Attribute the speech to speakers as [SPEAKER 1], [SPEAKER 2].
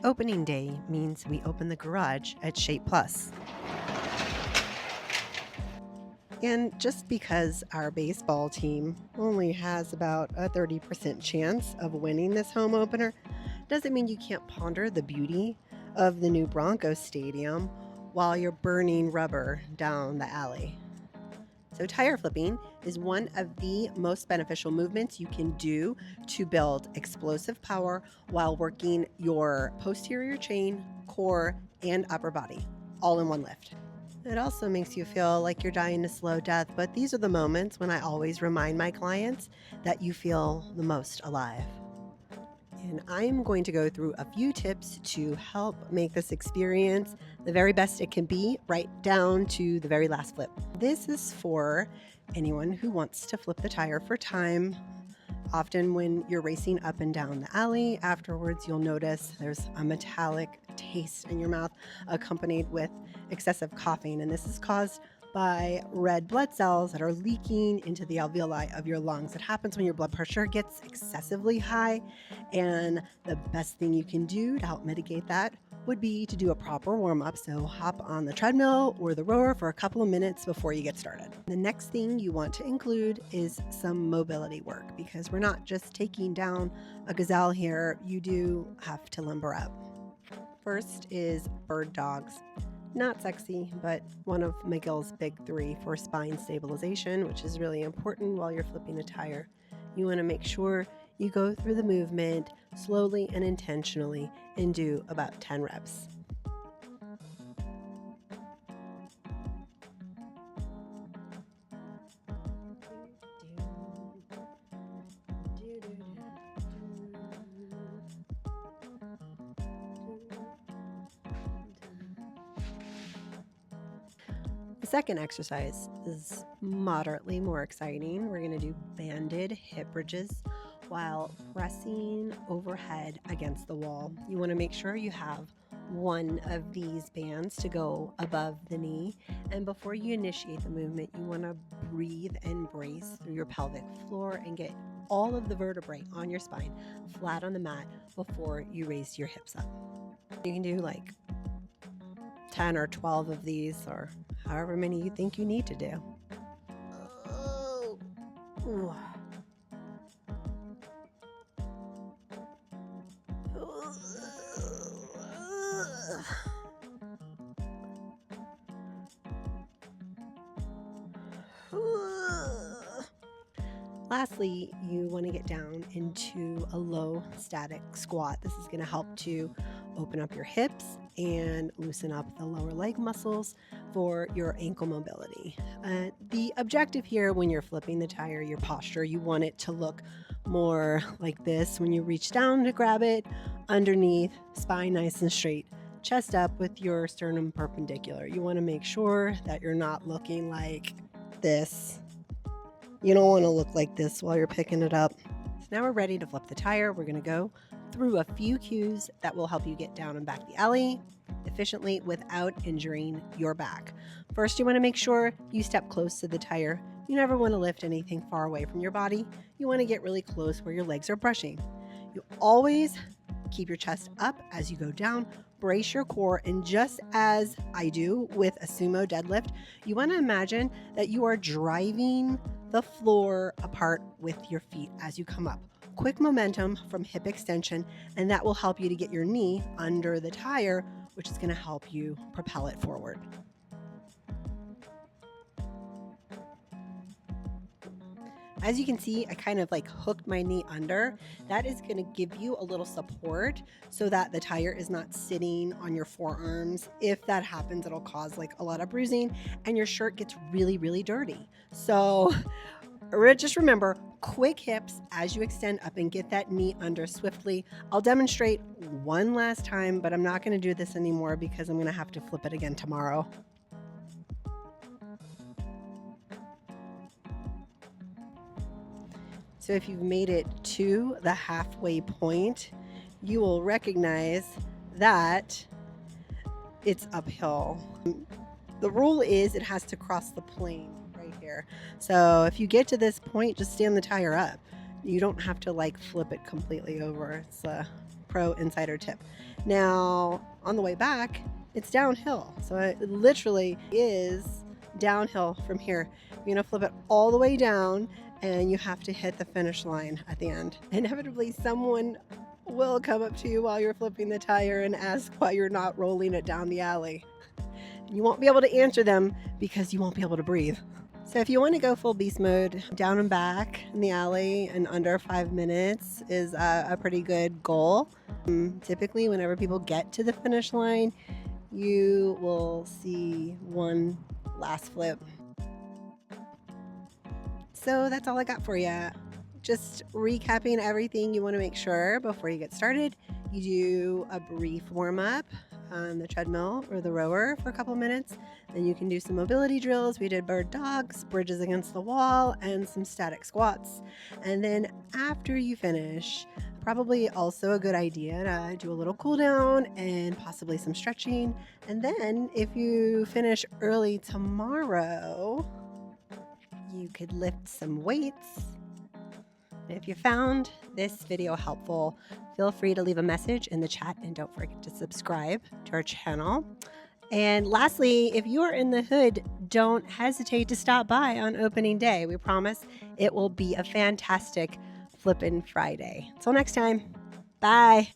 [SPEAKER 1] Opening day means we open the garage at Shape Plus. And just because our baseball team only has about a 30% chance of winning this home opener doesn't mean you can't ponder the beauty of the new Broncos stadium while you're burning rubber down the alley. So tire flipping is one of the most beneficial movements you can do to build explosive power while working your posterior chain, core, and upper body all in one lift. It also makes you feel like you're dying a slow death, but these are the moments when I always remind my clients that you feel the most alive. And I'm going to go through a few tips to help make this experience the very best it can be, right down to the very last flip. This is for anyone who wants to flip the tire for time. Often when you're racing up and down the alley, afterwards you'll notice there's a metallic taste in your mouth accompanied with excessive coughing, and this is caused by red blood cells that are leaking into the alveoli of your lungs. It happens when your blood pressure gets excessively high, and the best thing you can do to help mitigate that would be to do a proper warm-up. So hop on the treadmill or the rower for a couple of minutes before you get started. The next thing you want to include is some mobility work, because we're not just taking down a gazelle here, you do have to limber up. First is bird dogs. Not sexy, but one of McGill's big three for spine stabilization, which is really important while you're flipping a tire. You want to make sure you go through the movement slowly and intentionally and do about 10 reps. The second exercise is moderately more exciting. We're going to do banded hip bridges while pressing overhead against the wall. You want to make sure you have one of these bands to go above the knee. And before you initiate the movement, you want to breathe and brace through your pelvic floor and get all of the vertebrae on your spine flat on the mat before you raise your hips up. You can do like 10 or 12 of these, or however many you think you need to do. Ooh. Lastly, you want to get down into a low static squat. This is going to help to open up your hips and loosen up the lower leg muscles for your ankle mobility. The objective here when you're flipping the tire, your posture, you want it to look more like this when you reach down to grab it, underneath, spine nice and straight, chest up with your sternum perpendicular. You want to make sure that you're not looking like this. You don't want to look like this while you're picking it up. So now we're ready to flip the tire. We're going to go through a few cues that will help you get down and back the alley efficiently without injuring your back. First, you want to make sure you step close to the tire. You never want to lift anything far away from your body. You want to get really close where your legs are brushing. You always keep your chest up as you go down. Brace your core, and just as I do with a sumo deadlift, you want to imagine that you are driving the floor apart with your feet as you come up. Quick momentum from hip extension, and that will help you to get your knee under the tire, which is going to help you propel it forward. As you can see, I kind of like hooked my knee under. That is going to give you a little support so that the tire is not sitting on your forearms. If that happens, it'll cause like a lot of bruising and your shirt gets really, really dirty. So just remember, quick hips as you extend up and get that knee under swiftly. I'll demonstrate one last time, but I'm not going to do this anymore because I'm going to have to flip it again tomorrow. So if you've made it to the halfway point, you will recognize that it's uphill. The rule is it has to cross the plane right here. So if you get to this point, just stand the tire up. You don't have to like flip it completely over. It's pro insider tip. Now, on the way back, it's downhill. So it literally is downhill from here. You're going to flip it all the way down, and you have to hit the finish line at the end. Inevitably, someone will come up to you while you're flipping the tire and ask why you're not rolling it down the alley. You won't be able to answer them because you won't be able to breathe. So if you want to go full beast mode, down and back in the alley in under 5 minutes is a pretty good goal. Typically, whenever people get to the finish line, you will see one last flip. So that's all I got for you. Just recapping everything you want to make sure before you get started. You do a brief warm-up on the treadmill or the rower for a couple minutes. Then you can do some mobility drills. We did bird dogs, bridges against the wall, and some static squats. And then after you finish, probably also a good idea to do a little cool down and possibly some stretching. And then if you finish early tomorrow, you could lift some weights. If you found this video helpful, feel free to leave a message in the chat, and don't forget to subscribe to our channel. And lastly, if you are in the hood, don't hesitate to stop by on opening day. We promise it will be a fantastic Flippin' Friday. Until next time, bye.